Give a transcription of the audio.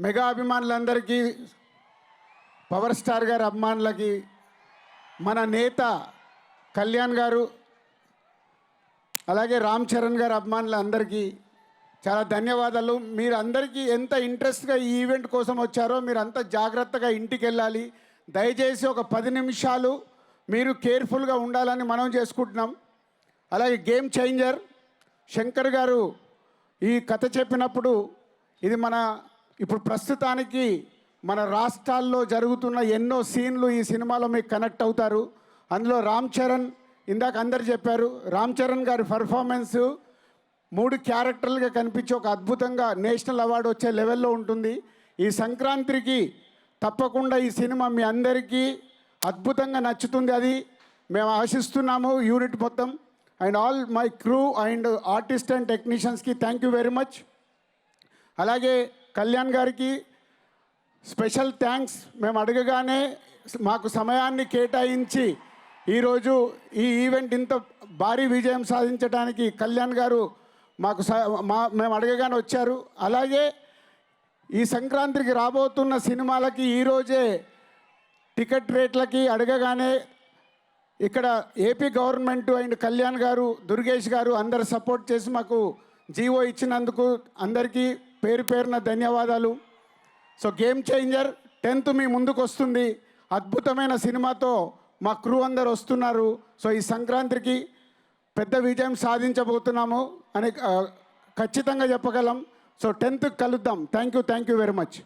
Mega అభిమానులందరికీ, power star గారి అభిమానులకి, మన నేత కళ్యాణ్ గారు, అలాగే రామ్ చరణ్ గారి అభిమానులందరికీ చాలా ధన్యవాదాలు. మీరు అందరికీ ఎంత ఇంట్రెస్ట్గా ఈ ఈవెంట్ కోసం వచ్చారో మీరు అంత జాగ్రత్తగా ఇంటికి వెళ్ళాలి. దయచేసి ఒక 10 నిమిషాలు మీరు కేర్ఫుల్గా ఉండాలని మనం చేసుకుంటున్నాం. అలాగే గేమ్ చేంజర్ శంకర్ గారు ఈ కథ చెప్పినప్పుడు ఇది ఇప్పుడు ప్రస్తుతానికి మన రాష్ట్రాల్లో జరుగుతున్న ఎన్నో సీన్లు ఈ సినిమాలో మీకు కనెక్ట్ అవుతారు. అందులో రామ్ చరణ్, ఇందాక అందరు చెప్పారు, రామ్ చరణ్ గారి పర్ఫార్మెన్సు 3 క్యారెక్టర్లుగా కనిపించి ఒక అద్భుతంగా నేషనల్ అవార్డు వచ్చే లెవెల్లో ఉంటుంది. ఈ సంక్రాంతికి తప్పకుండా ఈ సినిమా మీ అందరికీ అద్భుతంగా నచ్చుతుంది, అది మేము ఆశిస్తున్నాము యూనిట్ మొత్తం. And all my crew and artist and టెక్నీషియన్స్కి థ్యాంక్ యూ వెరీ మచ్. అలాగే కళ్యాణ్ గారికి స్పెషల్ థ్యాంక్స్. మేము అడగగానే మాకు సమయాన్ని కేటాయించి ఈరోజు ఈ ఈవెంట్ ఇంత భారీ విజయం సాధించడానికి కళ్యాణ్ గారు మేము అడగగానే వచ్చారు. అలాగే ఈ సంక్రాంతికి రాబోతున్న సినిమాలకి ఈరోజే టికెట్ రేట్లకి అడగగానే ఇక్కడ ఏపీ గవర్నమెంట్ అండ్ కళ్యాణ్ గారు, దుర్గేష్ గారు అందరు సపోర్ట్ చేసి మాకు జీవో ఇచ్చినందుకు అందరికీ పేరు పేరున ధన్యవాదాలు. సో గేమ్ చేంజర్ 10th మీ ముందుకు వస్తుంది. అద్భుతమైన సినిమాతో మా క్రూ అందరు వస్తున్నారు. సో ఈ సంక్రాంతికి పెద్ద విజయం సాధించబోతున్నాము అని ఖచ్చితంగా చెప్పగలం. సో 10th కలుద్దాం. Thank you very much.